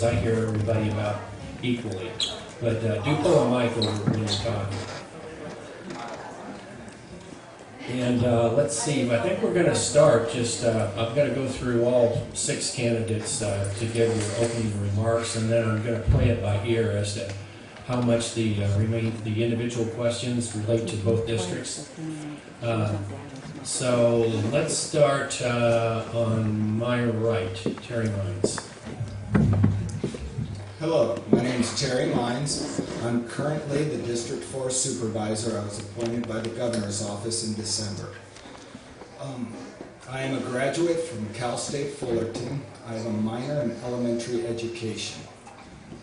because I hear everybody about equally. But do pull a mic over when you're talking. And let's see, I think we're going to start just, I'm going to go through all 6 candidates to give your opening remarks, and then I'm going to play it by ear as to how much the individual questions relate to both districts. So let's start on my right, Terry Mines. Hello, my name is Terry Mines. I'm currently the District 4 Supervisor. I was appointed by the Governor's Office in December. I am a graduate from Cal State Fullerton. I have a minor in elementary education.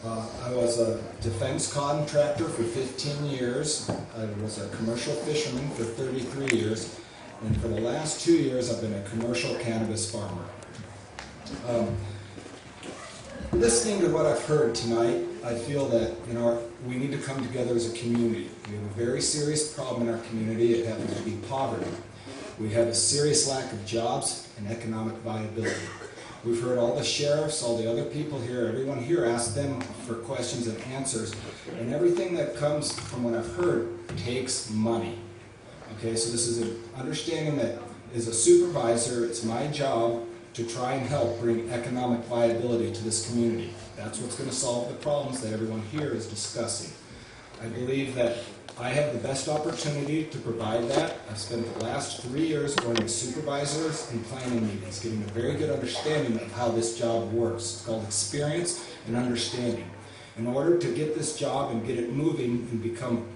I was a defense contractor for 15 years. I was a commercial fisherman for 33 years. And for the last 2 years, I've been a commercial cannabis farmer. Listening to what I've heard tonight, I feel that we need to come together as a community. We have a very serious problem in our community. It happens to be poverty. We have a serious lack of jobs and economic viability. We've heard all the sheriffs, all the other people here, everyone here ask them for questions and answers, and everything that comes from what I've heard takes money. Okay, so this is an understanding that as a supervisor, it's my job to try and help bring economic viability to this community. That's what's going to solve the problems that everyone here is discussing. I believe that I have the best opportunity to provide that. I've spent the last 3 years going to supervisors and planning meetings, getting a very good understanding of how this job works. It's called experience and understanding. In order to get this job and get it moving and become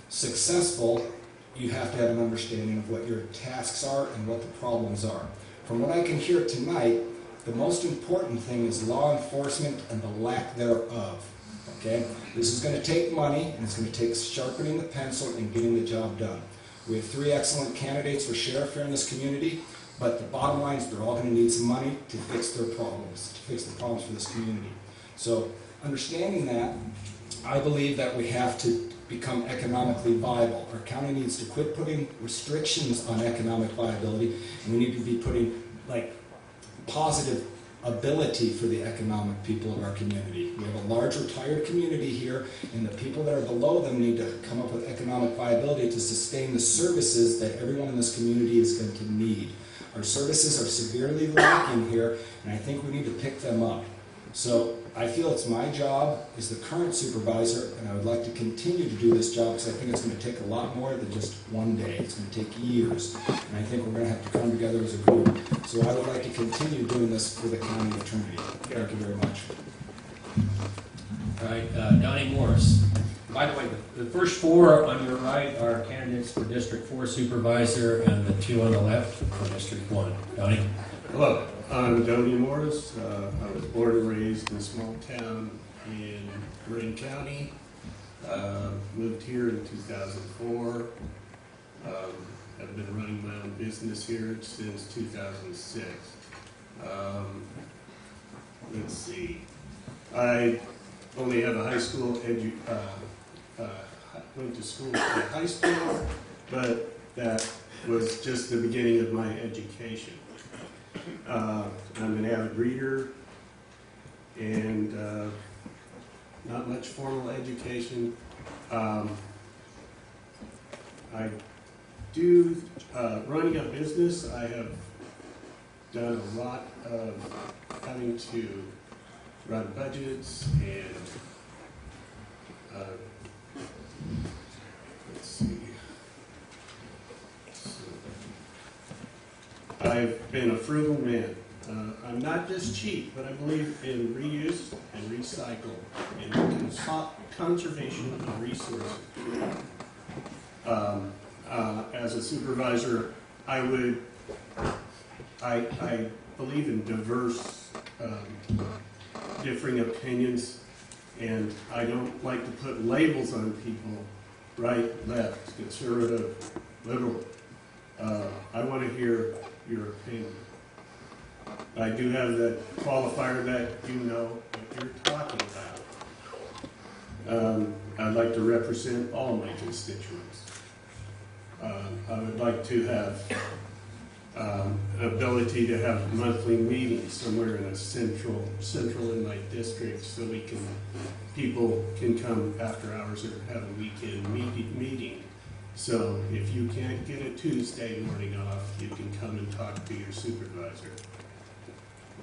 successful, you have to have an understanding of what your tasks are and what the problems are. From what I can hear tonight, the most important thing is law enforcement and the lack thereof. Okay? This is going to take money, and it's going to take sharpening the pencil and getting the job done. We have 3 excellent candidates for sheriff here in this community, but the bottom line is they're all going to need some money to fix their problems, to fix the problems for this community. So, understanding that, I believe that we have to become economically viable. Our county needs to quit putting restrictions on economic viability, and we need to be putting positive ability for the economic people of our community. We have a large retired community here, and the people that are below them need to come up with economic viability to sustain the services that everyone in this community is going to need. Our services are severely lacking here, and I think we need to pick them up. So I feel it's my job as the current supervisor, and I would like to continue to do this job because I think it's going to take a lot more than just one day. It's going to take years, and I think we're going to have to come together as a group. So I would like to continue doing this for the county of Trinity. Thank you very much. All right, Donnie Morris. By the way, the first 4 on your right are candidates for District 4 Supervisor, and the 2 on the left for District 1. Donnie? Hello, I'm Donnie Morris. I was born and raised in a small town in Marin County. Moved here in 2004. I've been running my own business here since 2006. Let's see. I only have a high school went to school at high school, but that was just the beginning of my education. I'm an avid reader and not much formal education. I do running a business. I have done a lot of having to run budgets and let's see. I've been a frugal man. I'm not just cheap, but I believe in reuse and recycle and conservation of resources. As a supervisor, I believe in diverse, differing opinions, and I don't like to put labels on people, right, left, conservative, liberal. I want to hear your opinion. I do have that qualifier that you know what you're talking about. I'd like to represent all my constituents. I would like to have ability to have monthly meetings somewhere in a central inlet district, so people can come after hours or have a weekend meeting. So if you can't get a Tuesday morning off, you can come and talk to your supervisor.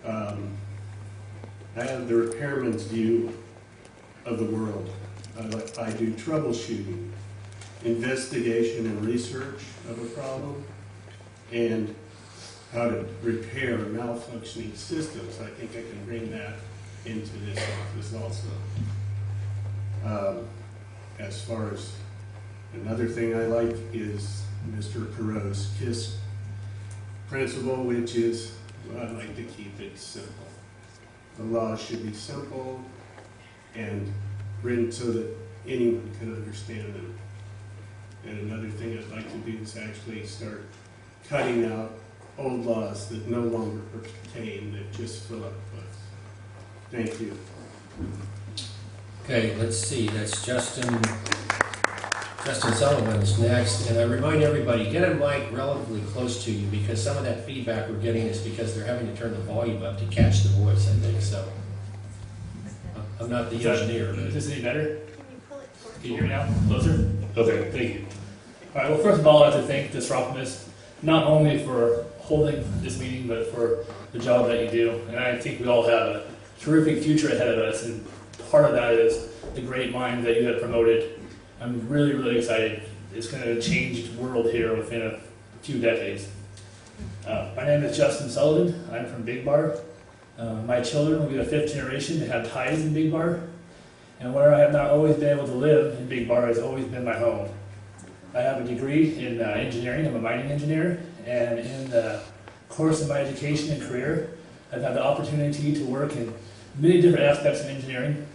I have the repairman's view of the world. I do troubleshooting, investigation and research of a problem, and how to repair malfunctioning systems. I think I can bring that into this office also. As far as another thing I like is Mr. Perot's KISS principle, which is, well, I like to keep it simple. The law should be simple and written so that anyone can understand them. And another thing I'd like to do is actually start cutting out old laws that no longer pertain, that just fill up books. Thank you. Okay, let's see, that's Justin Sullivan's next, and I remind everybody, get a mic relatively close to you, because some of that feedback we're getting is because they're having to turn the volume up to catch the voice, I think, so. I'm not the engineer. Is this any better? Can you hear me now? Closer? Okay, thank you. All right, well, first of all, I'd like to thank this Optimist, not only for holding this meeting, but for the job that you do. And I think we all have a terrific future ahead of us, and part of that is the great mind that you have promoted. I'm really, really excited. It's going to change the world here within a few decades. My name is Justin Sullivan. I'm from Big Bar. My children will be the 5th generation to have ties in Big Bar. And where I have not always been able to live in Big Bar has always been my home. I have a degree in engineering. I'm a mining engineer. And in the course of my education and career, I've had the opportunity to work in many different aspects of engineering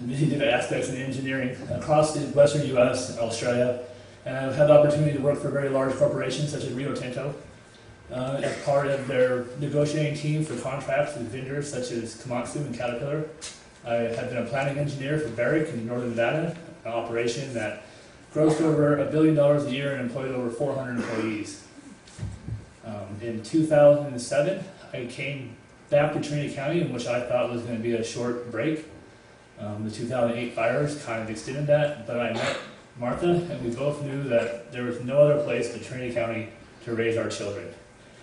many different aspects in engineering across the western U.S. and Australia. And I've had the opportunity to work for very large corporations such as Rio Tinto, as part of their negotiating team for contracts with vendors such as Komatsu and Caterpillar. I have been a planning engineer for Barrick in northern Nevada, an operation that grossed over $1 billion a year and employed over 400 employees. In 2007, I came back to Trinity County, in which I thought was going to be a short break. The 2008 fires kind of extended that, but I met Martha, and we both knew that there was no other place but Trinity County to raise our children.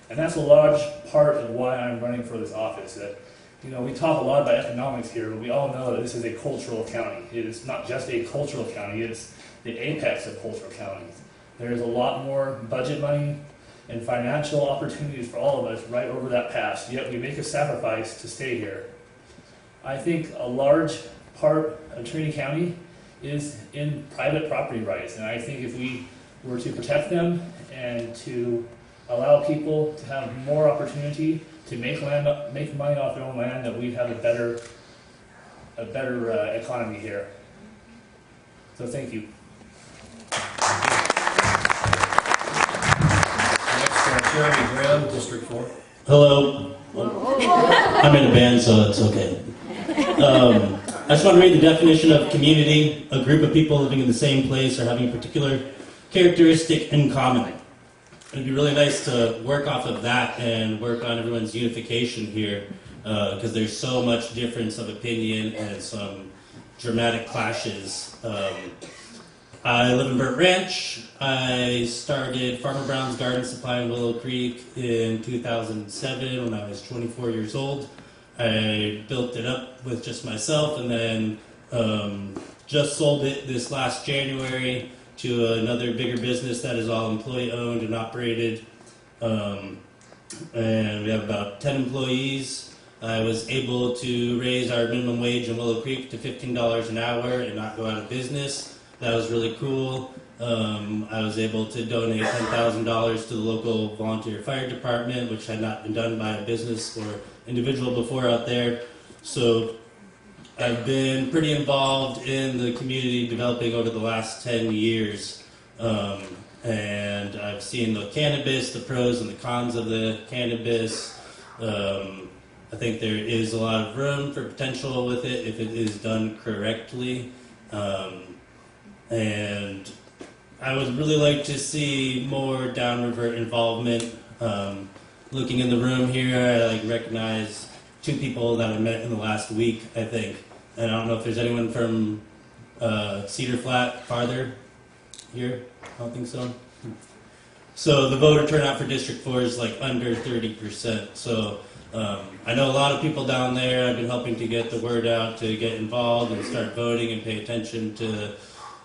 And that's a large part of why I'm running for this office. That, you know, we talk a lot about economics here, but we all know that this is a cultural county. It is not just a cultural county, it's the apex of cultural counties. There is a lot more budget money and financial opportunities for all of us right over that pass, yet we make a sacrifice to stay here. I think a large part of Trinity County is in private property rights, and I think if we were to protect them and to allow people to have more opportunity to make money off their own land, that we'd have a better economy here. So thank you. Next, Jeremy Graham, District 4. Hello. I'm in a band, so it's okay. I just want to read the definition of community: a group of people living in the same place or having a particular characteristic in common. It'd be really nice to work off of that and work on everyone's unification here, because there's so much difference of opinion and some dramatic clashes. I live in Burt Ranch. I started Farmer Brown's Garden Supply in Willow Creek in 2007 when I was 24 years old. I built it up with just myself, and then just sold it this last January to another bigger business that is all employee owned and operated. And we have about 10 employees. I was able to raise our minimum wage in Willow Creek to $15 an hour and not go out of business. That was really cool. I was able to donate $10,000 to the local volunteer fire department, which had not been done by a business or individual before out there. So I've been pretty involved in the community developing over the last 10 years. And I've seen the cannabis, the pros and the cons of the cannabis. I think there is a lot of room for potential with it if it is done correctly. And I would really like to see more downriver involvement. Looking in the room here, I recognize 2 people that I met in the last week, I think. And I don't know if there's anyone from Cedar Flat farther here. I don't think so. So the voter turnout for District 4 is under 30%. So I know a lot of people down there. I've been helping to get the word out to get involved and start voting and pay attention to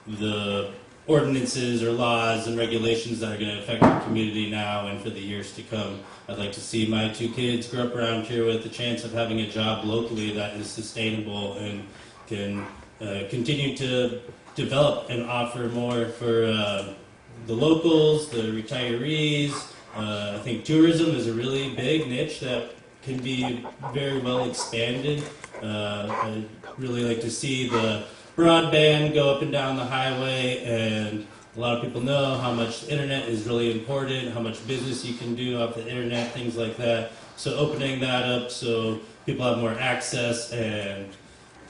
the ordinances or laws and regulations that are going to affect our community now and for the years to come. I'd like to see my 2 kids grow up around here with the chance of having a job locally that is sustainable and can continue to develop and offer more for the locals, the retirees. I think tourism is a really big niche that can be very well expanded. I'd really like to see the broadband go up and down the highway, and a lot of people know how much the internet is really important, how much business you can do off the internet, things like that. So opening that up so people have more access and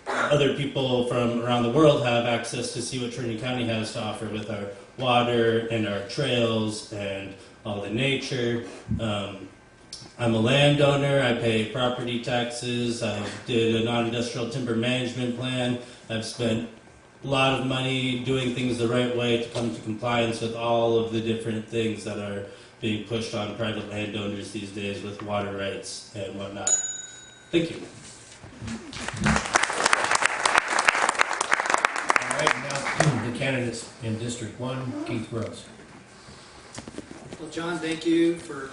other people from around the world have access to see what Trinity County has to offer with our water and our trails and all the nature. I'm a landowner. I pay property taxes. I did a non-industrial timber management plan. I've spent a lot of money doing things the right way to come to compliance with all of the different things that are being pushed on private landowners these days with water rights and whatnot. Thank you. All right, now the candidates in District 1, Keith Groves. Well, John, thank you for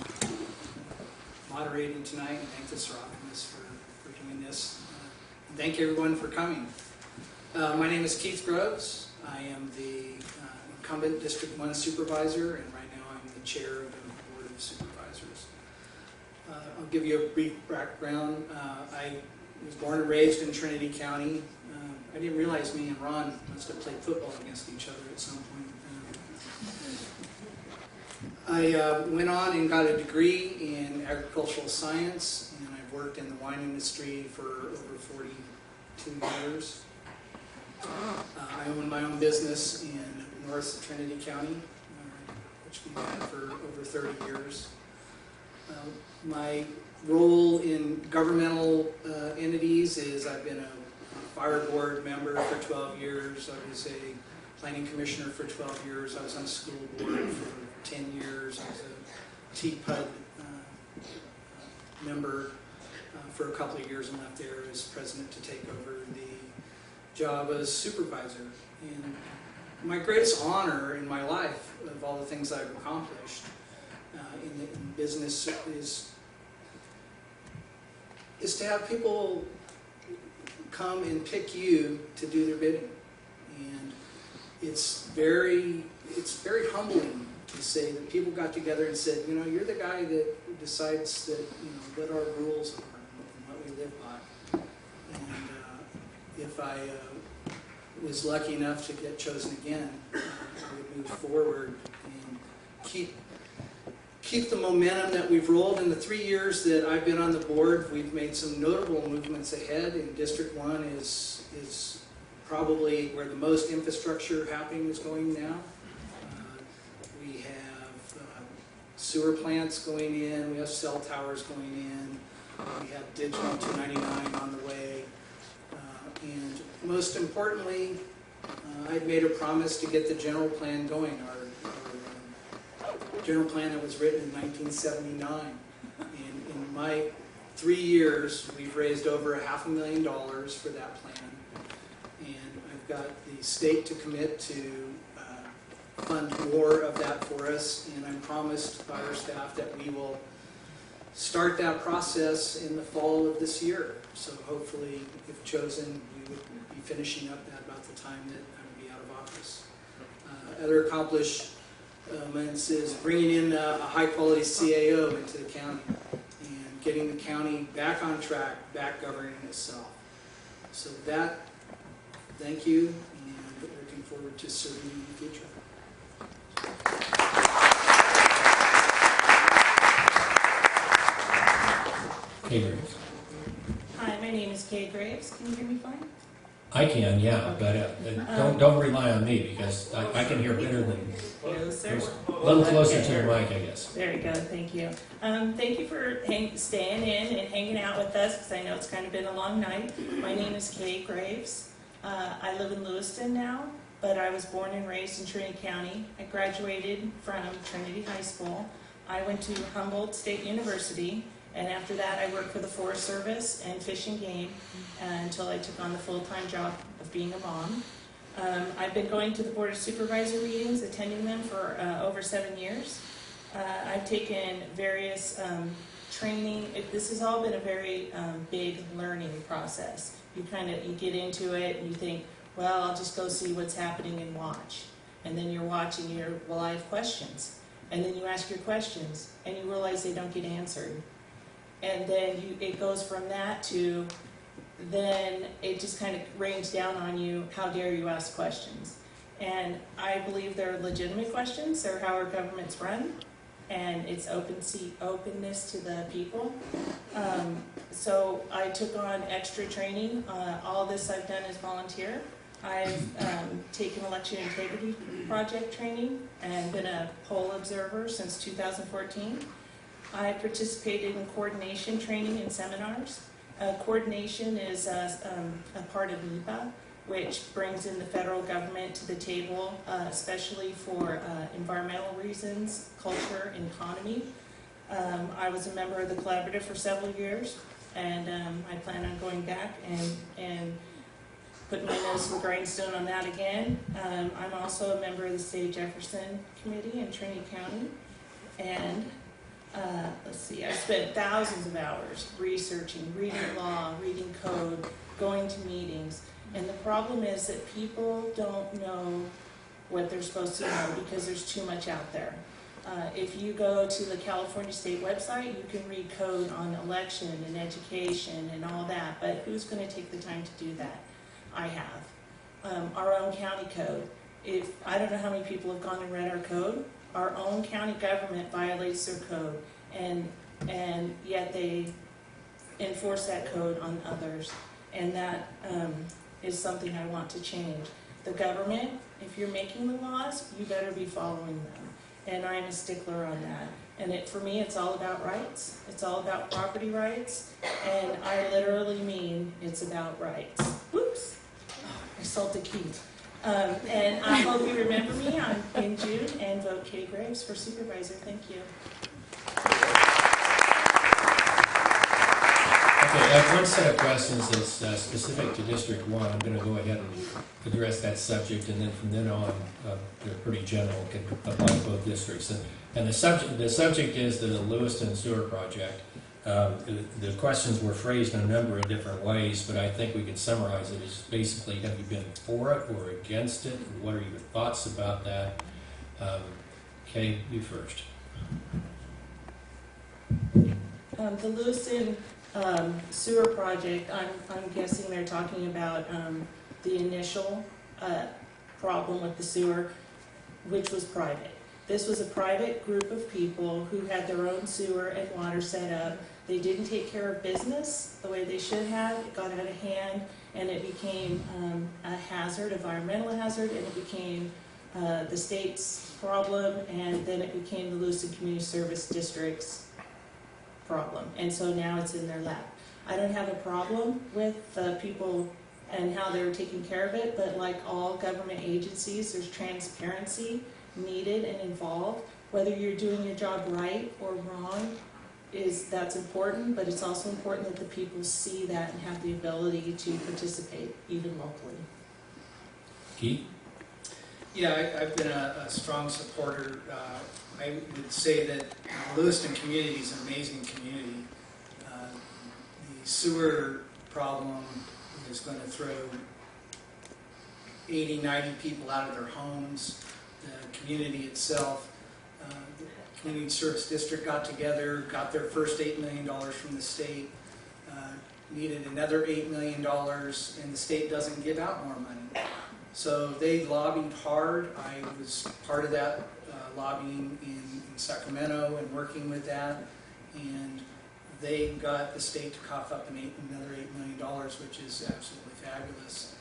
moderating tonight, and thank the Seraphimists for doing this. And thank everyone for coming. My name is Keith Groves. I am the incumbent District 1 supervisor, and right now I'm the chair of the Board of Supervisors. I'll give you a brief background. I was born and raised in Trinity County. I didn't realize me and Ron must have played football against each other at some point. I went on and got a degree in agricultural science, and I've worked in the wine industry for over 42 years. I own my own business in North Trinity County, which we've had for over 30 years. My role in governmental entities is I've been a fire board member for 12 years. I was a planning commissioner for 12 years. I was on a school board for 10 years. I was a TPAC member for a couple of years and left there as president to take over the job as supervisor. And my greatest honor in my life, of all the things I've accomplished in business, is to have people come and pick you to do their bidding. And it's very humbling to say that people got together and said, you know, you're the guy that decides that, you know, what our rules are and what we live by. And if I was lucky enough to get chosen again, I would move forward and keep the momentum that we've rolled. In the 3 years that I've been on the board, we've made some notable movements ahead. In District 1 is probably where the most infrastructure happening is going now. We have sewer plants going in, we have cell towers going in, we have digital 299 on the way, and most importantly, I've made a promise to get the general plan going, our general plan that was written in 1979. And in my 3 years, we've raised over $500,000 for that plan, and I've got the state to commit to fund more of that for us, and I'm promised by our staff that we will start that process in the fall of this year. So hopefully, if chosen, we would be finishing up at about the time that I would be out of office. Other accomplishments is bringing in a high-quality CAO into the county and getting the county back on track, back governing itself. So that, thank you, and looking forward to serving you in the future. Kay Graves. Hi, my name is Kay Graves. Can you hear me fine? I can, yeah, but don't rely on me because I can hear better than, Closer. a little closer to the mic, I guess. There you go, thank you. Thank you for staying in and hanging out with us, because I know it's kind of been a long night. My name is Kay Graves. I live in Lewiston now, but I was born and raised in Trinity County. I graduated from Trinity High School. I went to Humboldt State University, and after that I worked for the Forest Service and Fish and Game until I took on the full-time job of being a mom. I've been going to the Board of Supervisor meetings, attending them for over 7 years. I've taken various training. This has all been a very big learning process. You get into it and you think, well, I'll just go see what's happening and watch. And then you're watching, well, I have questions. And then you ask your questions and you realize they don't get answered. And then it goes from that to, then it just kind of rains down on you, how dare you ask questions. And I believe they're legitimate questions. They're how our government's run, and it's openness to the people. So I took on extra training. All this I've done is volunteer. I've taken election integrity project training and been a poll observer since 2014. I participated in coordination training and seminars. Coordination is a part of NEPA, which brings in the federal government to the table, especially for environmental reasons, culture, and economy. I was a member of the collaborative for several years, and I plan on going back and putting my nose to the grindstone on that again. I'm also a member of the State of Jefferson Committee in Trinity County, and let's see, I've spent thousands of hours researching, reading law, reading code, going to meetings. And the problem is that people don't know what they're supposed to know because there's too much out there. If you go to the California State website, you can read code on election and education and all that, but who's going to take the time to do that? I have. Our own county code. I don't know how many people have gone and read our code. Our own county government violates their code, and yet they enforce that code on others. And that is something I want to change. The government, if you're making the laws, you better be following them. And I'm a stickler on that. And for me, it's all about rights. It's all about property rights. And I literally mean it's about rights. Whoops, I salted Keith. And I hope you remember me in June and vote Kay Graves for supervisor. Thank you. Okay, I have one set of questions that's specific to District 1. I'm going to go ahead and address that subject, and then from then on, they're pretty general, can apply to both districts. And the subject is the Lewiston Sewer Project. The questions were phrased in a number of different ways, but I think we can summarize it as basically, have you been for it or against it? What are your thoughts about that? Kay, you first. The Lewiston sewer project, I'm guessing they're talking about the initial problem with the sewer, which was private. This was a private group of people who had their own sewer and water set up. They didn't take care of business the way they should have. It got out of hand, and it became a hazard, environmental hazard, and it became the state's problem, and then it became the Lewiston Community Service District's problem. And so now it's in their lap. I don't have a problem with people and how they're taking care of it, but like all government agencies, there's transparency needed and involved. Whether you're doing your job right or wrong, that's important, but it's also important that the people see that and have the ability to participate, even locally. Keith? Yeah, I've been a strong supporter. I would say that Lewiston community is an amazing community. The sewer problem is going to throw 80, 90 people out of their homes. The community itself, the Community Service District got together, got their first $8 million from the state, needed another $8 million, and the state doesn't give out more money. So they lobbied hard. I was part of that lobbying in Sacramento and working with that, and they got the state to cough up another $8 million, which is absolutely fabulous.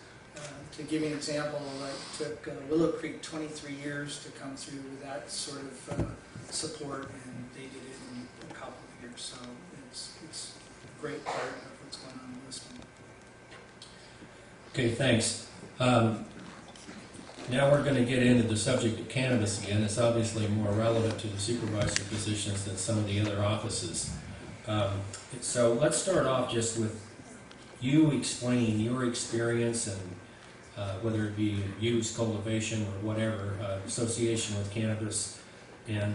To give you an example, it took Willow Creek 23 years to come through with that sort of support, and they did it in a couple of years. So it's a great part of what's going on in Lewiston. Okay, thanks. Now we're going to get into the subject of cannabis again. It's obviously more relevant to the supervisor positions than some of the other offices. So let's start off just with you explaining your experience and whether it be use, cultivation, or whatever, association with cannabis, and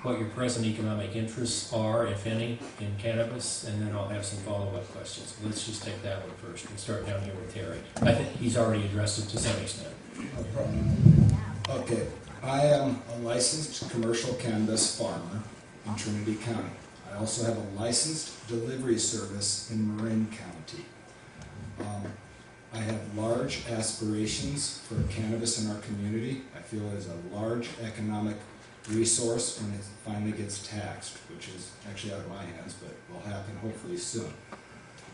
what your present economic interests are, if any, in cannabis, and then I'll have some follow-up questions. Let's just take that one first. We'll start down here with Terry. I think he's already addressed it to some extent. No problem. Okay, I am a licensed commercial cannabis farmer in Trinity County. I also have a licensed delivery service in Marin County. I have large aspirations for cannabis in our community. I feel it is a large economic resource when it finally gets taxed, which is actually out of my hands, but will happen hopefully soon.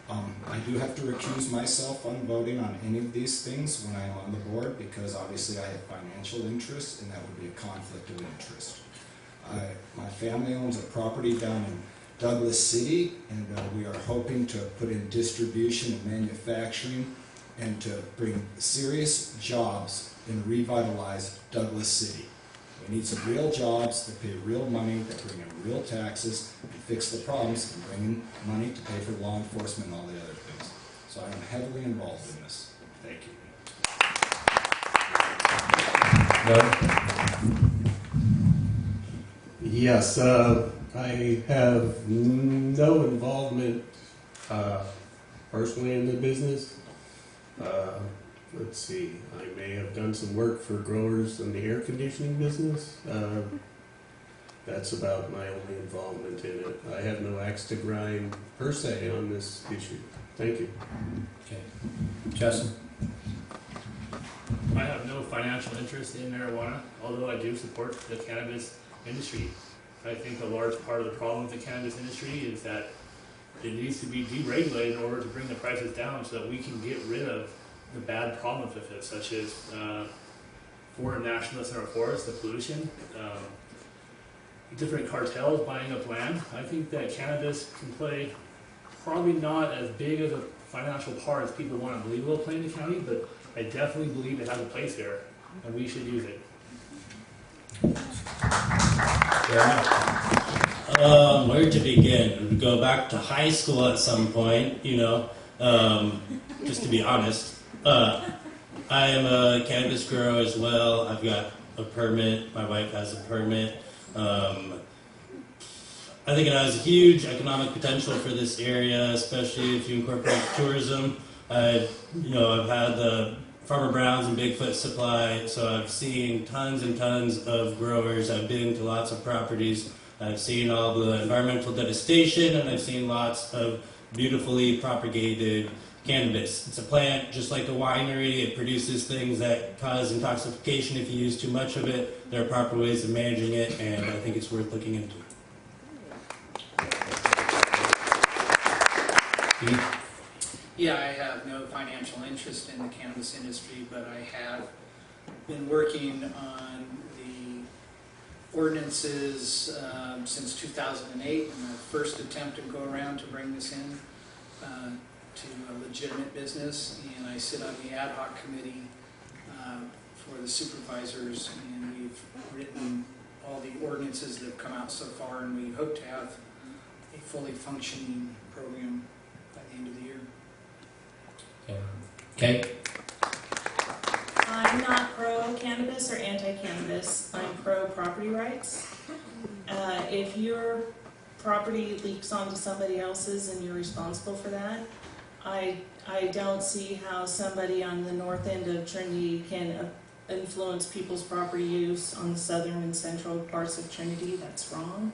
I do have to recuse myself on voting on any of these things when I am on the board because obviously I have financial interests and that would be a conflict of interest. My family owns a property down in Douglas City, and we are hoping to put in distribution and manufacturing and to bring serious jobs and revitalize Douglas City. We need some real jobs that pay real money, that bring in real taxes, and fix the problems, and bring in money to pay for law enforcement and all the other things. So I am heavily involved in this. Thank you. Doug? Yes, I have no involvement personally in the business. Let's see, I may have done some work for growers in the air conditioning business. That's about my only involvement in it. I have no axe to grind per se on this issue. Thank you. Okay. Justin? I have no financial interest in marijuana, although I do support the cannabis industry. I think a large part of the problem with the cannabis industry is that it needs to be deregulated in order to bring the prices down so that we can get rid of the bad problems with it, such as foreign nationalists in our forests, the pollution, different cartels buying up land. I think that cannabis can play probably not as big of a financial part as people want to believe it will play in the county, but I definitely believe it has a place there, and we should use it. Where to begin? Go back to high school at some point, just to be honest. I am a cannabis grower as well. I've got a permit. My wife has a permit. I think it has huge economic potential for this area, especially if you incorporate tourism. I've had the Farmer Brown's and Bigfoot Supply, so I've seen tons and tons of growers. I've been to lots of properties. I've seen all the environmental devastation, and I've seen lots of beautifully propagated cannabis. It's a plant just like a winery. It produces things that cause intoxication if you use too much of it. There are proper ways of managing it, and I think it's worth looking into. Yeah, I have no financial interest in the cannabis industry, but I have been working on the ordinances since 2008, and the first attempt to go around to bring this in to a legitimate business, and I sit on the ad hoc committee for the supervisors, and we've written all the ordinances that have come out so far, and we hope to have a fully functioning program by the end of the year. Okay. I'm not pro-cannabis or anti-cannabis. I'm pro-property rights. If your property leaks onto somebody else's and you're responsible for that, I don't see how somebody on the north end of Trinity can influence people's property use on the southern and central parts of Trinity. That's wrong.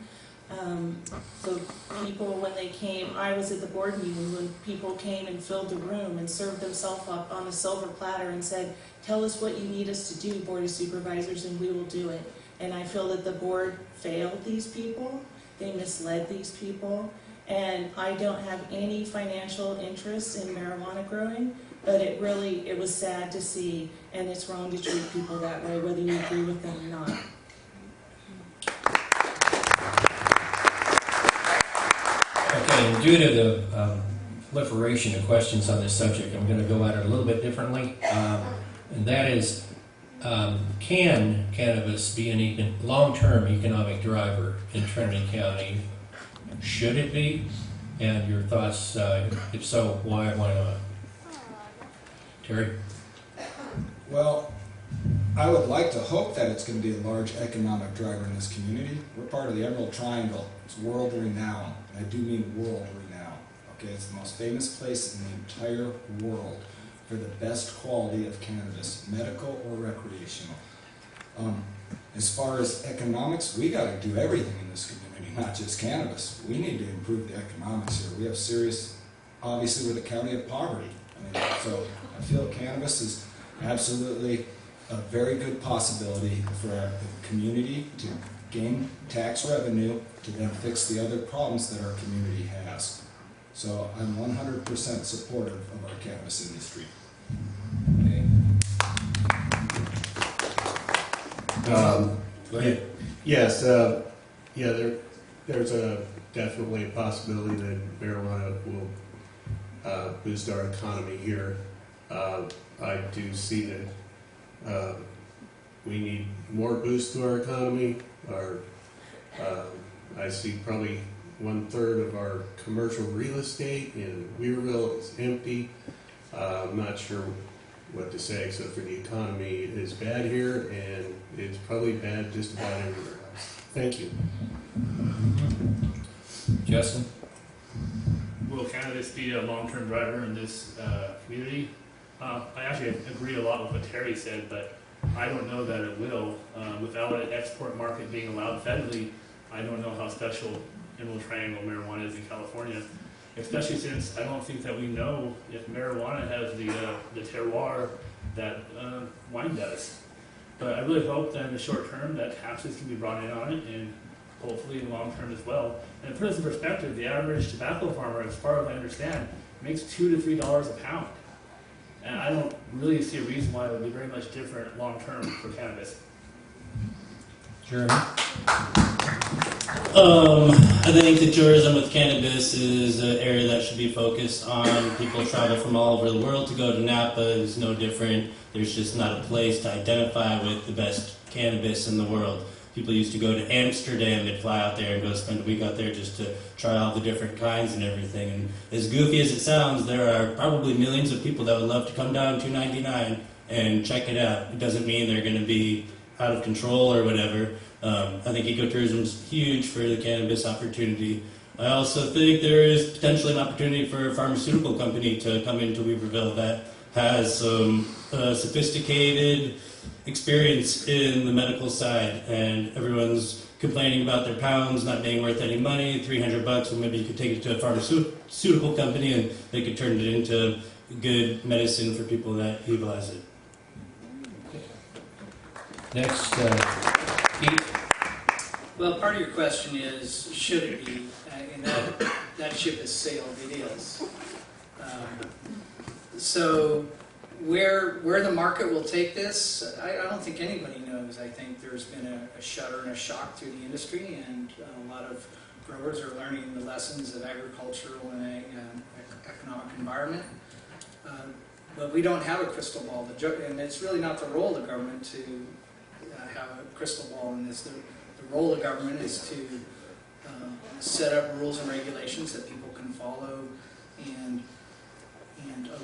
So people, when they came, I was at the board meeting when people came and filled the room and served themselves up on a silver platter and said, tell us what you need us to do, Board of Supervisors, and we will do it. And I feel that the board failed these people. They misled these people. And I don't have any financial interest in marijuana growing, but it was sad to see, and it's wrong to treat people that way, whether you agree with them or not. Okay, and due to the proliferation of questions on this subject, I'm going to go at it a little bit differently. And that is, can cannabis be an long-term economic driver in Trinity County? Should it be? And your thoughts, if so, why not? Terry? Well, I would like to hope that it's going to be a large economic driver in this community. We're part of the Emerald Triangle. It's world renowned. And I do mean world renowned. Okay, it's the most famous place in the entire world for the best quality of cannabis, medical or recreational. As far as economics, we got to do everything in this community, not just cannabis. We need to improve the economics here. We have serious, obviously, with the county of poverty. So I feel cannabis is absolutely a very good possibility for the community to gain tax revenue to then fix the other problems that our community has. So I'm 100% supportive of our cannabis industry. Okay. Go ahead. Yes, there's definitely a possibility that marijuana will boost our economy here. I do see that we need more boost to our economy. I see probably 1/3 of our commercial real estate in Weaverville is empty. I'm not sure what to say except for the economy is bad here, and it's probably bad just about everywhere else. Thank you. Justin? Will cannabis be a long-term driver in this community? I actually agree a lot with what Terry said, but I don't know that it will. Without an export market being allowed federally, I don't know how special Emerald Triangle marijuana is in California, especially since I don't think that we know if marijuana has the terroir that wine does. But I really hope that in the short term that taxes can be brought in on it, and hopefully in the long term as well. And to put this in perspective, the average tobacco farmer, as far as I understand, makes $2 to $3 a pound. And I don't really see a reason why it would be very much different long term for cannabis. Jeremy? I think the tourism with cannabis is an area that should be focused on. People travel from all over the world to go to Napa. It's no different. There's just not a place to identify with the best cannabis in the world. People used to go to Amsterdam, they'd fly out there and go spend a week out there just to try all the different kinds and everything. And as goofy as it sounds, there are probably millions of people that would love to come down $2.99 and check it out. It doesn't mean they're going to be out of control or whatever. I think ecotourism is huge for the cannabis opportunity. I also think there is potentially an opportunity for a pharmaceutical company to come into Weaverville that has some sophisticated experience in the medical side, and everyone's complaining about their pounds not being worth any money, $300, well maybe you could take it to a pharmaceutical company and they could turn it into good medicine for people that utilize it. Next, Keith? Well, part of your question is, should it be? And that ship has sailed. It is. So where the market will take this, I don't think anybody knows. I think there's been a shudder and a shock through the industry, and a lot of growers are learning the lessons of agricultural and economic environment. But we don't have a crystal ball, and it's really not the role of the government to have a crystal ball in this. The role of government is to set up rules and regulations that people can follow and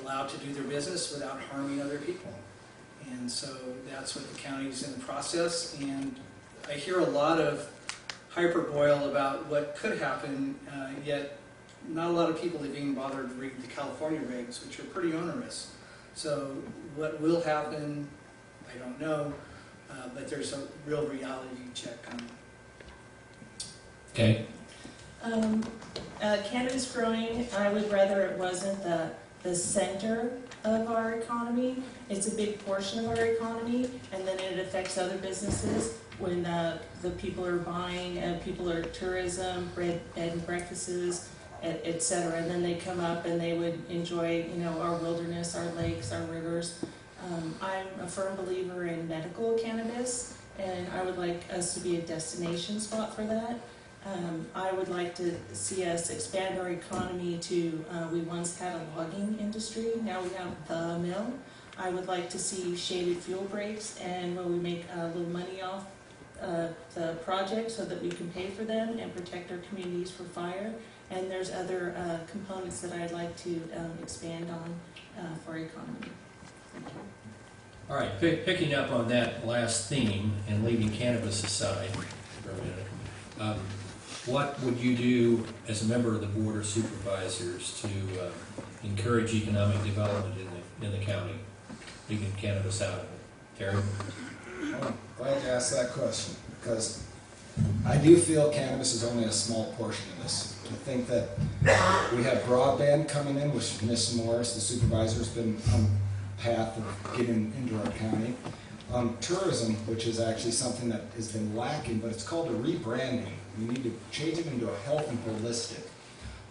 allowed to do their business without harming other people. And so that's what the county's in the process. And I hear a lot of hyperboil about what could happen, yet not a lot of people have even bothered to read the California regs, which are pretty onerous. So what will happen, I don't know, but there's a real reality check coming. Okay. Cannabis growing, I would rather it wasn't the center of our economy. It's a big portion of our economy, and then it affects other businesses when the people are buying, people are tourism, bed and breakfasts, et cetera. And then they come up and they would enjoy, you know, our wilderness, our lakes, our rivers. I'm a firm believer in medical cannabis, and I would like us to be a destination spot for that. I would like to see us expand our economy to, we once had a logging industry, now we have the mill. I would like to see shaded fuel breaks, and where we make a little money off the project so that we can pay for them and protect our communities for fire. And there's other components that I'd like to expand on for our economy. Thank you. All right, picking up on that last theme and leaving cannabis aside for a minute, what would you do as a member of the Board of Supervisors to encourage economic development in the county, leaving cannabis out of it? Terry? I'm glad you asked that question, because I do feel cannabis is only a small portion of this. I think that we have broadband coming in, which Ms. Morris, the supervisor, has been on the path of getting into our county. Tourism, which is actually something that has been lacking, but it's called a rebranding. We need to change it into a health and holistic.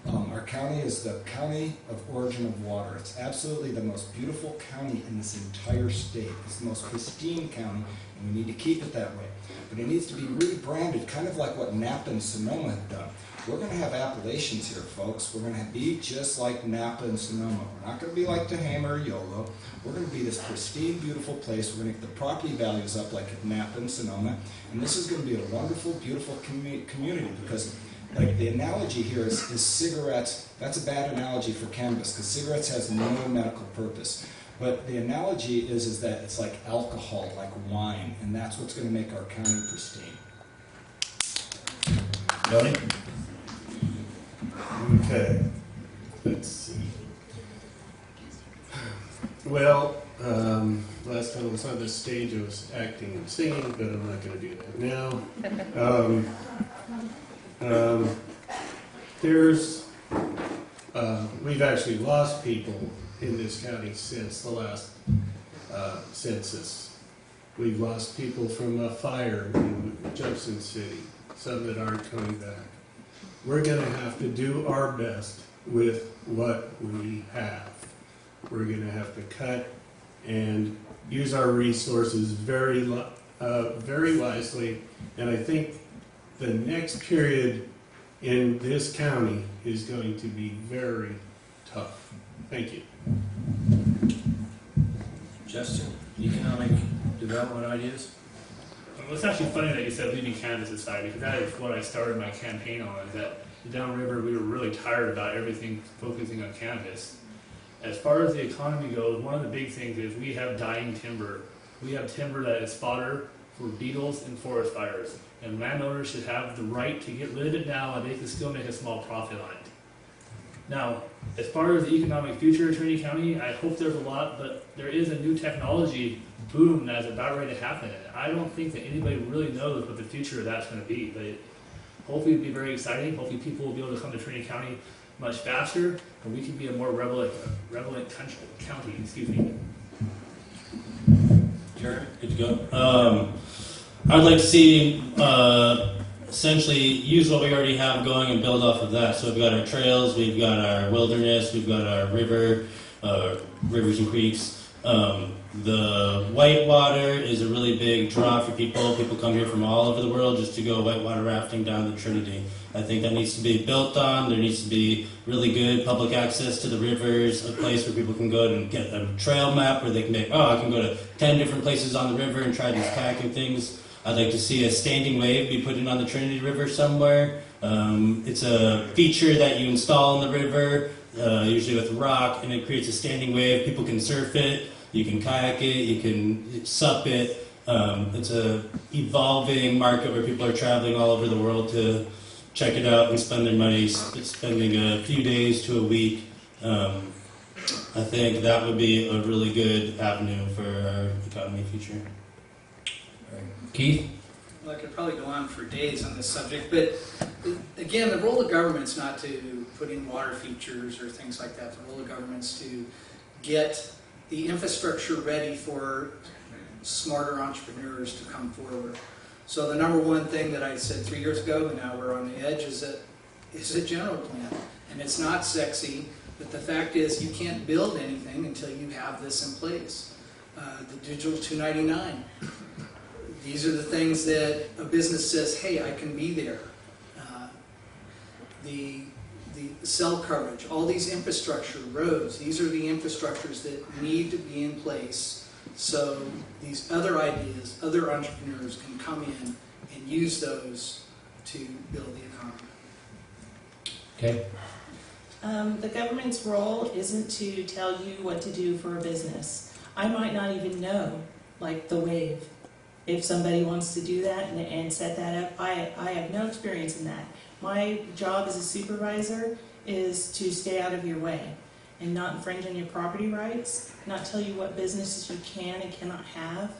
Our county is the county of origin of water. It's absolutely the most beautiful county in this entire state. It's the most pristine county, and we need to keep it that way. But it needs to be rebranded, kind of like what Napa and Sonoma have done. We're going to have appellations here, folks. We're going to be just like Napa and Sonoma. We're not going to be like Tehama or Yolo. We're going to be this pristine, beautiful place. We're going to get the property values up like Napa and Sonoma. And this is going to be a wonderful, beautiful community, because like the analogy here is cigarettes. That's a bad analogy for cannabis, because cigarettes has no medical purpose. But the analogy is that it's like alcohol, like wine, and that's what's going to make our county pristine. Tony? Okay, let's see. Well, last time I was on this stage, I was acting and singing, but I'm not going to do that now. We've actually lost people in this county since the last census. We've lost people from a fire in Jefferson City, some that aren't coming back. We're going to have to do our best with what we have. We're going to have to cut and use our resources very wisely. And I think the next period in this county is going to be very tough. Thank you. Justin, economic development ideas? Well, it's actually funny that you said leaving cannabis aside, because that is what I started my campaign on, is that downriver we were really tired about everything focusing on cannabis. As far as the economy goes, one of the big things is we have dying timber. We have timber that is fodder for beetles and forest fires. And landowners should have the right to get rid of it now, and they can still make a small profit on it. Now, as far as the economic future of Trinity County, I hope there's a lot, but there is a new technology boom that's about ready to happen. And I don't think that anybody really knows what the future of that's going to be, but hopefully it'll be very exciting. Hopefully people will be able to come to Trinity County much faster, and we can be a more relevant county. Excuse me. Jared? Good to go. I'd like to see essentially use what we already have going and build off of that. So we've got our trails, we've got our wilderness, we've got our rivers and creeks. The whitewater is a really big draw for people. People come here from all over the world just to go whitewater rafting down the Trinity. I think that needs to be built on. There needs to be really good public access to the rivers, a place where people can go and get a trail map where they can make, I can go to 10 different places on the river and try these kayaking things. I'd like to see a standing wave be put in on the Trinity River somewhere. It's a feature that you install in the river, usually with rock, and it creates a standing wave. People can surf it, you can kayak it, you can sup it. It's a evolving market where people are traveling all over the world to check it out and spend their money, spending a few days to a week. I think that would be a really good avenue for our economy future. Keith? Well, I could probably go on for days on this subject, but again, the role of government's not to put in water features or things like that. The role of government's to get the infrastructure ready for smarter entrepreneurs to come forward. So the number one thing that I said 3 years ago, and now we're on the edge, is a general plan. And it's not sexy, but the fact is you can't build anything until you have this in place. The Digital 299. These are the things that a business says, hey, I can be there. The cell coverage, all these infrastructure, roads, these are the infrastructures that need to be in place so these other ideas, other entrepreneurs can come in and use those to build the economy. Okay. The government's role isn't to tell you what to do for a business. I might not even know, like the wave. If somebody wants to do that and set that up, I have no experience in that. My job as a supervisor is to stay out of your way and not infringe on your property rights, not tell you what businesses you can and cannot have.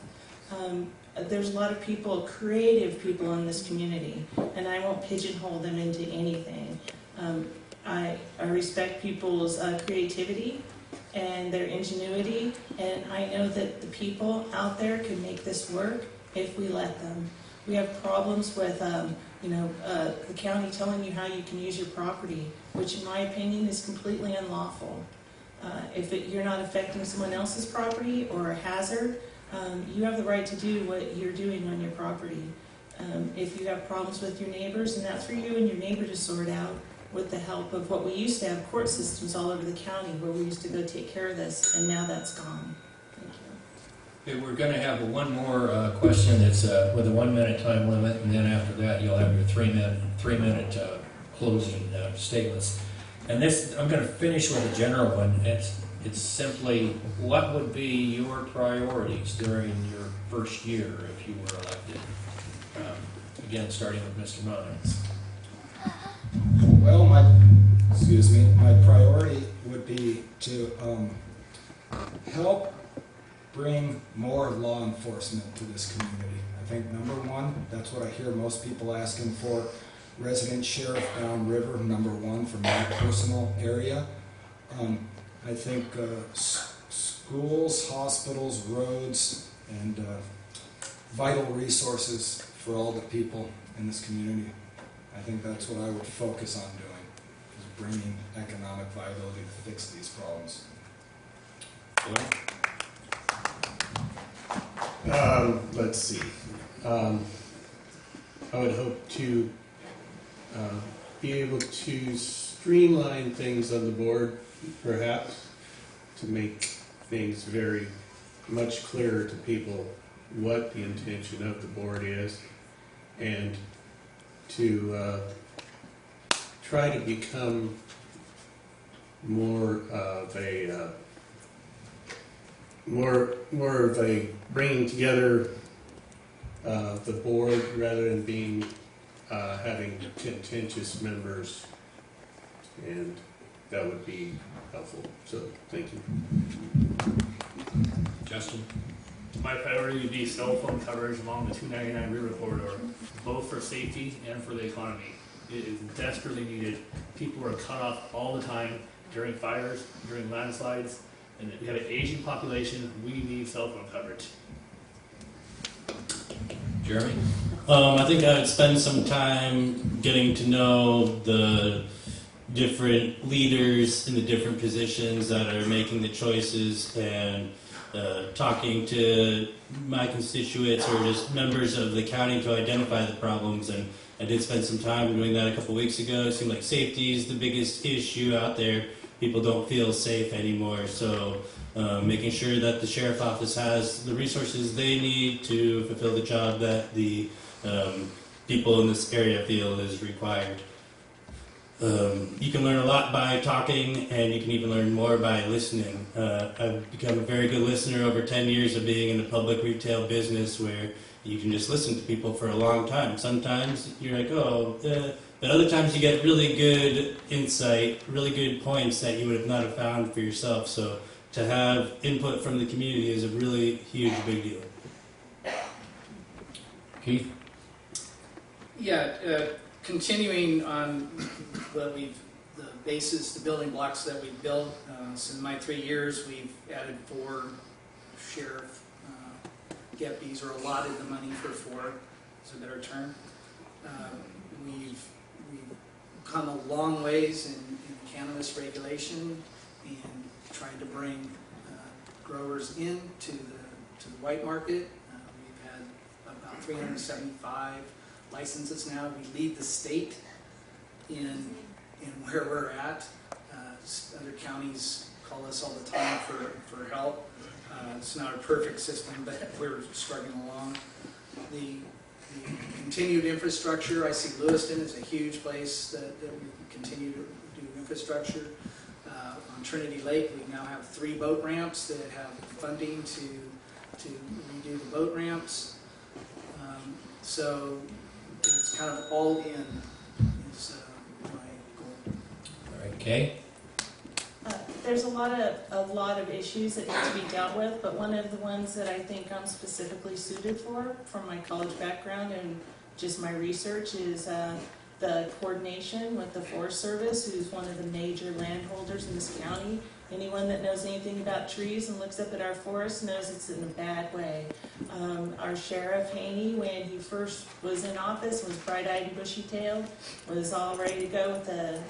There's a lot of people, creative people in this community, and I won't pigeonhole them into anything. I respect people's creativity and their ingenuity, and I know that the people out there can make this work if we let them. We have problems with the county telling you how you can use your property, which in my opinion is completely unlawful. If you're not affecting someone else's property or a hazard, you have the right to do what you're doing on your property. If you have problems with your neighbors, and that's for you and your neighbor to sort out with the help of what we used to have court systems all over the county where we used to go take care of this, and now that's gone. Thank you. Okay, we're going to have one more question that's with a 1 minute time limit, and then after that you'll have your 3 minute closing statements. And this, I'm going to finish with a general one. It's simply, what would be your priorities during your first year if you were elected? Again, starting with Mr. Mines. Well, my priority would be to help bring more law enforcement to this community. I think number one, that's what I hear most people asking for. Resident sheriff downriver, number one for my personal area. I think schools, hospitals, roads, and vital resources for all the people in this community. I think that's what I would focus on doing, is bringing economic viability to fix these problems. Let's see. I would hope to be able to streamline things on the board, perhaps, to make things very much clearer to people what the intention of the board is, and to try to become more of a bringing together the board rather than being having contentious members, and that would be helpful. So thank you. Justin? My priority would be cell phone coverage along the 299 river corridor, both for safety and for the economy. It is desperately needed. People are cut off all the time during fires, during landslides, and we have an aging population. We need cell phone coverage. Jeremy? I think I would spend some time getting to know the different leaders in the different positions that are making the choices, and talking to my constituents or just members of the county to identify the problems. And I did spend some time doing that a couple weeks ago. It seemed like safety is the biggest issue out there. People don't feel safe anymore. So making sure that the sheriff's office has the resources they need to fulfill the job that the people in this area feel is required. You can learn a lot by talking, and you can even learn more by listening. I've become a very good listener over 10 years of being in the public retail business, where you can just listen to people for a long time. Sometimes you're like, but other times you get really good insight, really good points that you would have not have found for yourself. So to have input from the community is a really huge, big deal. Keith? Yeah, continuing on the basis, the building blocks that we've built. So in my 3 years, we've added 4 sheriff deputies, or allotted the money for 4, is a better term. We've come a long ways in the cannabis regulation and trying to bring growers into the white market. We've had about 375 licenses now. We lead the state in where we're at. Other counties call us all the time for help. It's not a perfect system, but we're struggling along. The continued infrastructure, I see Lewiston is a huge place that we continue to do infrastructure. On Trinity Lake, we now have 3 boat ramps that have funding to redo the boat ramps. So it's kind of all in is my goal. All right, Kay? There's a lot of issues that need to be dealt with, but one of the ones that I think I'm specifically suited for, from my college background and just my research, is the coordination with the Forest Service, who's one of the major landholders in this county. Anyone that knows anything about trees and looks up at our forest knows it's in a bad way. Our Sheriff Haney, when he first was in office, was bright-eyed and bushy-tailed, was all ready to go with the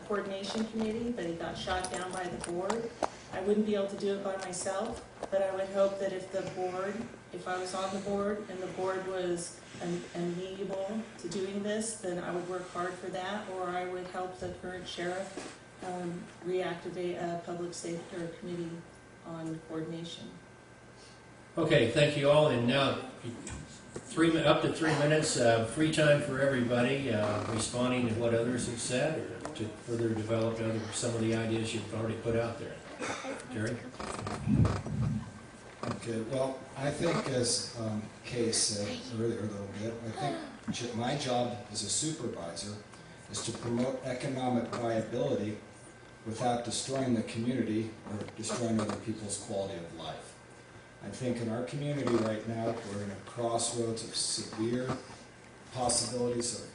coordination committee, but he got shot down by the board. I wouldn't be able to do it by myself, but I would hope that if I was on the board and the board was amenable to doing this, then I would work hard for that, or I would help the current sheriff reactivate a public safety or committee on coordination. Okay, thank you all, and now up to 3 minutes, free time for everybody, responding to what others have said, or to further develop some of the ideas you've already put out there. Jerry? Okay, well, I think as Kay said earlier a little bit, I think my job as a supervisor is to promote economic viability without destroying the community or destroying other people's quality of life. I think in our community right now, we're in a crossroads of severe possibilities of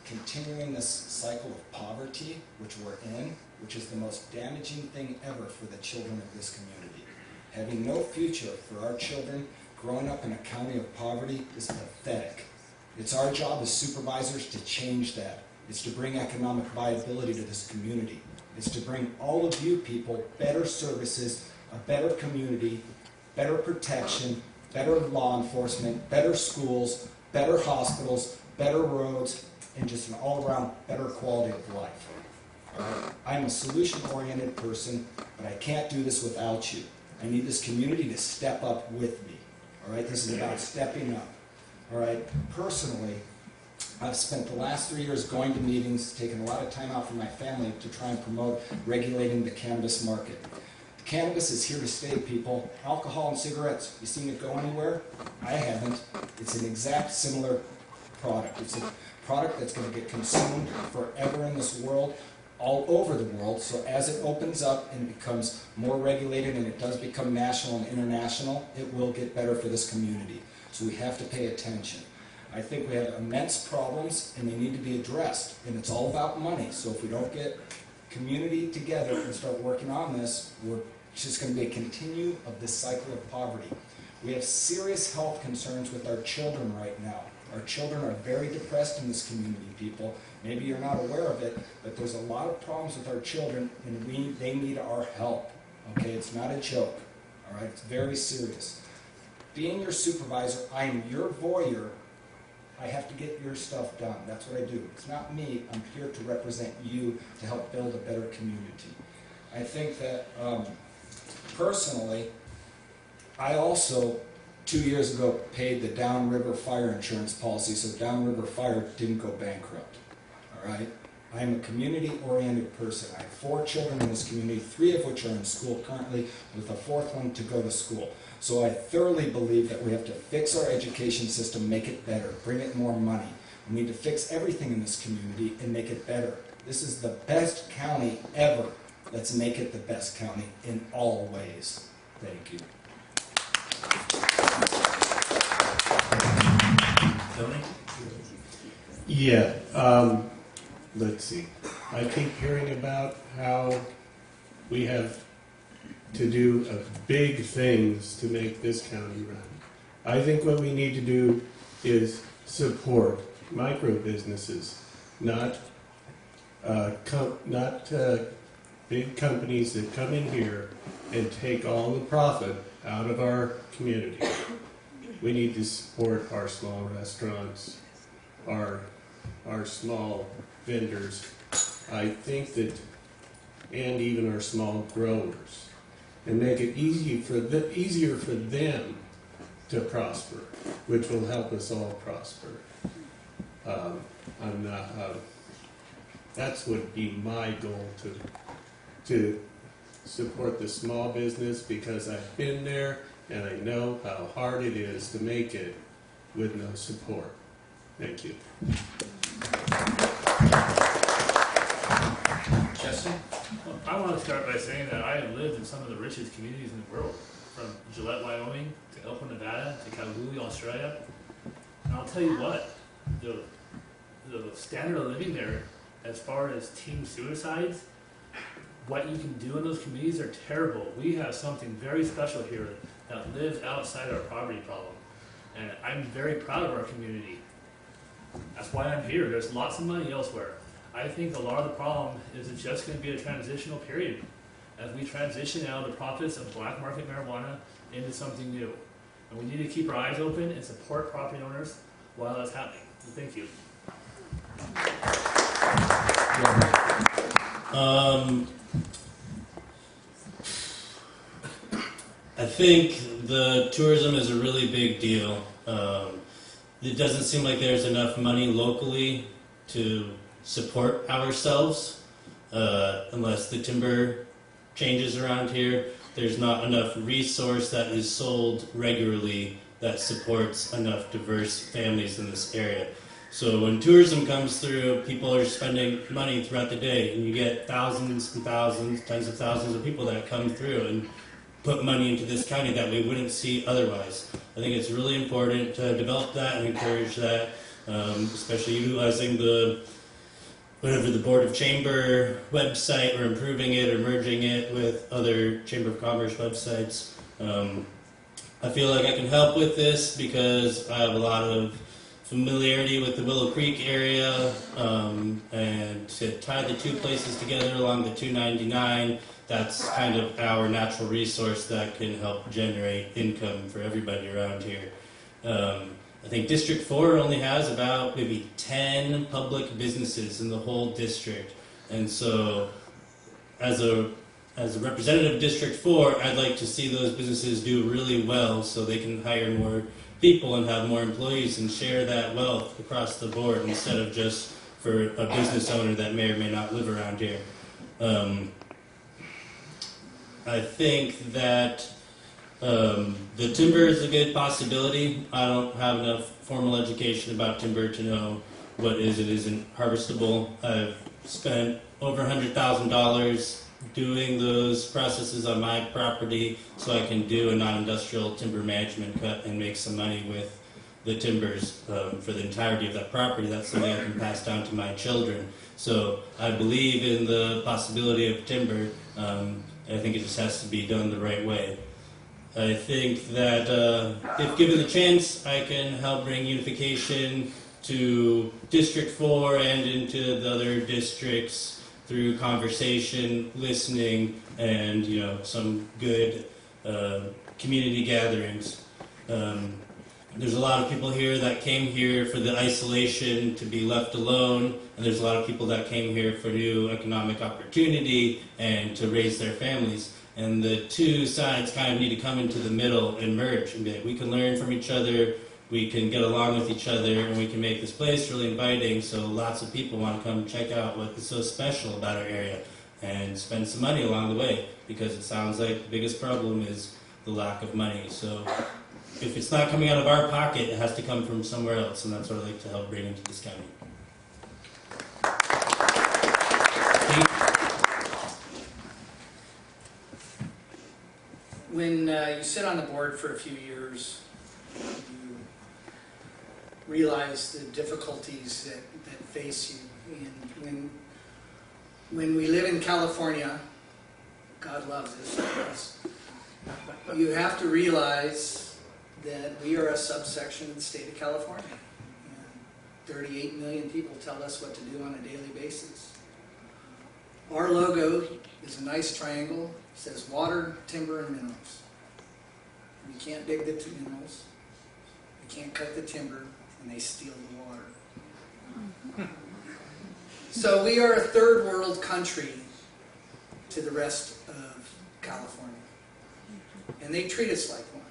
continuing this cycle of poverty, which we're in, which is the most damaging thing ever for the children of this community. Having no future for our children growing up in a county of poverty is pathetic. It's our job as supervisors to change that. It's to bring economic viability to this community. It's to bring all of you people better services, a better community, better protection, better law enforcement, better schools, better hospitals, better roads, and just an all-around better quality of life. I'm a solution-oriented person, but I can't do this without you. I need this community to step up with me. All right, this is about stepping up. All right, personally, I've spent the last 3 years going to meetings, taking a lot of time out from my family to try and promote regulating the cannabis market. Cannabis is here to stay, people. Alcohol and cigarettes, you seen it go anywhere? I haven't. It's an exact similar product. It's a product that's going to get consumed forever in this world, all over the world. So as it opens up and becomes more regulated and it does become national and international, it will get better for this community. So we have to pay attention. I think we have immense problems and they need to be addressed. And it's all about money. So if we don't get community together and start working on this, it's just going to be a continue of this cycle of poverty. We have serious health concerns with our children right now. Our children are very depressed in this community, people. Maybe you're not aware of it, but there's a lot of problems with our children, and they need our help. Okay, it's not a joke. All right, it's very serious. Being your supervisor, I am your voyeur. I have to get your stuff done. That's what I do. It's not me. I'm here to represent you to help build a better community. I think that personally, I also 2 years ago paid the Downriver Fire insurance policy so Downriver Fire didn't go bankrupt. All right? I am a community-oriented person. I have 4 children in this community, 3 of which are in school currently, with a 4th one to go to school. So I thoroughly believe that we have to fix our education system, make it better, bring it more money. We need to fix everything in this community and make it better. This is the best county ever. Let's make it the best county in all ways. Thank you. Tony? Yeah, let's see. I keep hearing about how we have to do big things to make this county run. I think what we need to do is support micro businesses, not not big companies that come in here and take all the profit out of our community. We need to support our small restaurants, our small vendors. I think that, and even our small growers, and make it easier for them to prosper, which will help us all prosper. That's would be my goal, to support the small business, because I've been there and I know how hard it is to make it with no support. Thank you. Justin? Well, I want to start by saying that I have lived in some of the richest communities in the world, from Gillette, Wyoming, to Elko, Nevada, to Kalgoorlie, Australia. And I'll tell you what, the standard of living there, as far as teen suicides, what you can do in those communities are terrible. We have something very special here that lives outside our poverty problem. And I'm very proud of our community. That's why I'm here. There's lots of money elsewhere. I think a lot of the problem is it's just going to be a transitional period as we transition out of the profits of black market marijuana into something new. And we need to keep our eyes open and support property owners while that's happening. So thank you. I think the tourism is a really big deal. It doesn't seem like there's enough money locally to support ourselves, unless the timber changes around here. There's not enough resource that is sold regularly that supports enough diverse families in this area. So when tourism comes through, people are spending money throughout the day, and you get thousands and thousands, tens of thousands of people that come through and put money into this county that we wouldn't see otherwise. I think it's really important to develop that and encourage that, especially utilizing the Board of Chamber website, or improving it or merging it with other Chamber of Commerce websites. I feel like I can help with this because I have a lot of familiarity with the Willow Creek area, and to tie the two places together along the 299, that's kind of our natural resource that can help generate income for everybody around here. I think District 4 only has about maybe 10 public businesses in the whole district, and so as a representative of District 4, I'd like to see those businesses do really well so they can hire more people and have more employees and share that wealth across the board, instead of just for a business owner that may or may not live around here. I think that the timber is a good possibility. I don't have enough formal education about timber to know what is and isn't harvestable. I've spent over $100,000 doing those processes on my property so I can do a non-industrial timber management cut and make some money with the timbers for the entirety of that property. That's something I can pass down to my children. So I believe in the possibility of timber. I think it just has to be done the right way. I think that if given the chance, I can help bring unification to District 4 and into the other districts through conversation, listening, and some good community gatherings. There's a lot of people here that came here for the isolation, to be left alone, and there's a lot of people that came here for new economic opportunity and to raise their families. And the two sides kind of need to come into the middle and merge and be like, we can learn from each other, we can get along with each other, and we can make this place really inviting so lots of people want to come check out what is so special about our area and spend some money along the way, because it sounds like the biggest problem is the lack of money. So if it's not coming out of our pocket, it has to come from somewhere else, and that's what I'd like to help bring into this county. When you sit on the board for a few years, you realize the difficulties that face you. And when we live in California, God loves us, you have to realize that we are a subsection of the state of California. And 38 million people tell us what to do on a daily basis. Our logo is a nice triangle. It says water, timber, and minerals. We can't dig the minerals. We can't cut the timber, and they steal the water. So we are a third world country to the rest of California. And they treat us like one.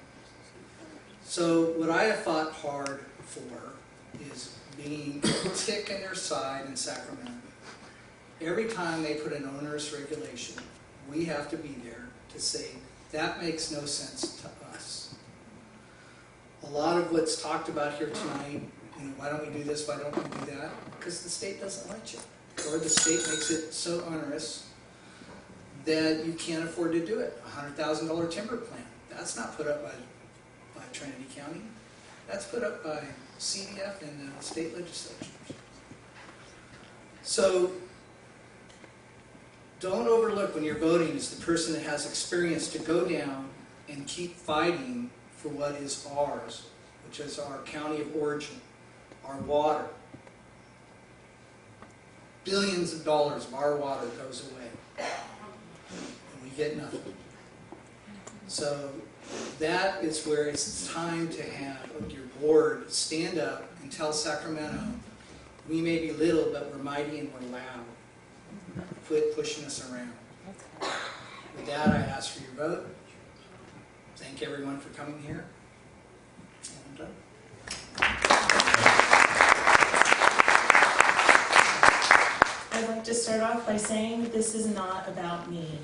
So what I have fought hard for is being a tick in their side in Sacramento. Every time they put an onerous regulation, we have to be there to say, that makes no sense to us. A lot of what's talked about here tonight, why don't we do this, why don't we do that? Because the state doesn't let you. Or the state makes it so onerous that you can't afford to do it. A $100,000 timber plan. That's not put up by Trinity County. That's put up by CDF and the state legislatures. So don't overlook when you're voting as the person that has experience to go down and keep fighting for what is ours, which is our county of origin, our water. Billions of dollars of our water goes away, and we get nothing. So that is where it's time to have your board stand up and tell Sacramento, we may be little, but we're mighty and we're loud. Quit pushing us around. With that, I ask for your vote. Thank everyone for coming here. And I'm done. I'd like to start off by saying that this is not about me.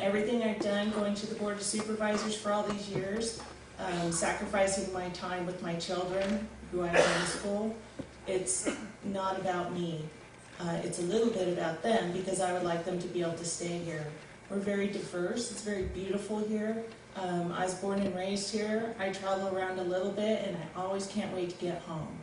Everything I've done going to the Board of Supervisors for all these years, sacrificing my time with my children who I homeschool, it's not about me. It's a little bit about them because I would like them to be able to stay here. We're very diverse. It's very beautiful here. I was born and raised here. I travel around a little bit and I always can't wait to get home.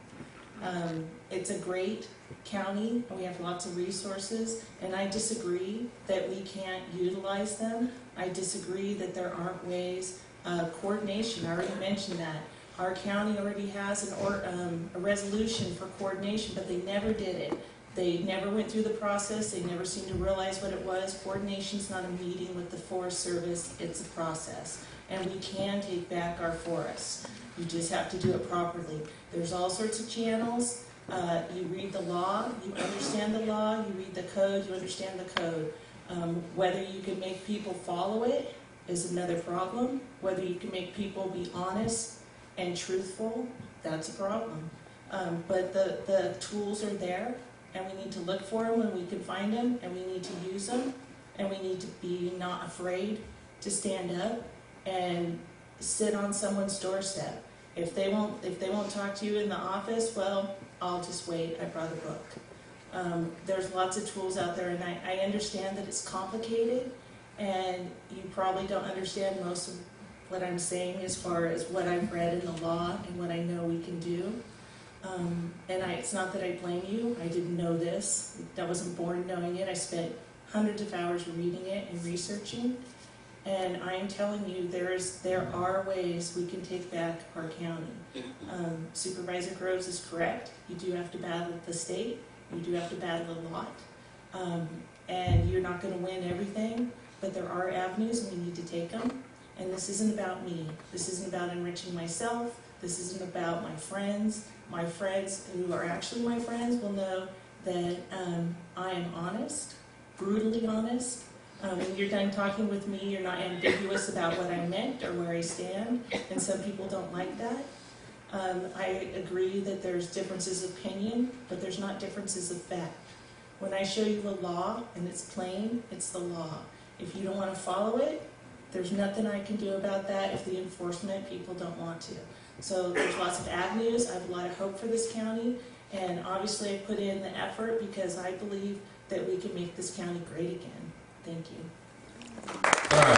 It's a great county and we have lots of resources, and I disagree that we can't utilize them. I disagree that there aren't ways. Coordination, I already mentioned that. Our county already has a resolution for coordination, but they never did it. They never went through the process. They never seemed to realize what it was. Coordination's not a meeting with the Forest Service. It's a process. And we can take back our forests. You just have to do it properly. There's all sorts of channels. You read the law, you understand the law, you read the code, you understand the code. Whether you can make people follow it is another problem. Whether you can make people be honest and truthful, that's a problem. But the tools are there, and we need to look for them when we can find them, and we need to use them, and we need to be not afraid to stand up and sit on someone's doorstep. If they won't talk to you in the office, well, I'll just wait. I brought a book. There's lots of tools out there, and I understand that it's complicated, and you probably don't understand most of what I'm saying as far as what I've read in the law and what I know we can do. It's not that I blame you. I didn't know this. I wasn't born knowing it. I spent hundreds of hours reading it and researching. And I am telling you, there are ways we can take back our county. Supervisor Groves is correct. You do have to battle the state. You do have to battle a lot. And you're not going to win everything, but there are avenues and we need to take them. And this isn't about me. This isn't about enriching myself. This isn't about my friends. My friends who are actually my friends will know that I am honest, brutally honest. When you're done talking with me, you're not ambiguous about what I meant or where I stand, and some people don't like that. I agree that there's differences of opinion, but there's not differences of fact. When I show you a law and it's plain, it's the law. If you don't want to follow it, there's nothing I can do about that if the enforcement people don't want to. So there's lots of avenues. I have a lot of hope for this county, and obviously I put in the effort because I believe that we can make this county great again. Thank you. All right.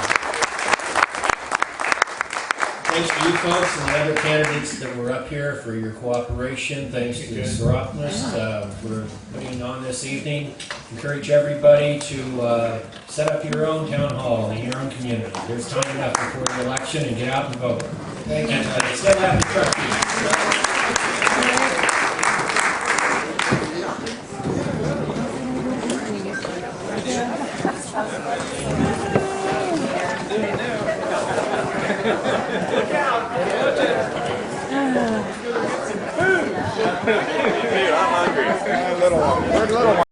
Thanks to you folks and the other candidates that were up here for your cooperation. Thanks to Seroptimist for putting on this evening. Encourage everybody to set up your own town hall in your own community. There's time enough before the election, and get out and vote. And still have to trust you. I'm hungry. Little one.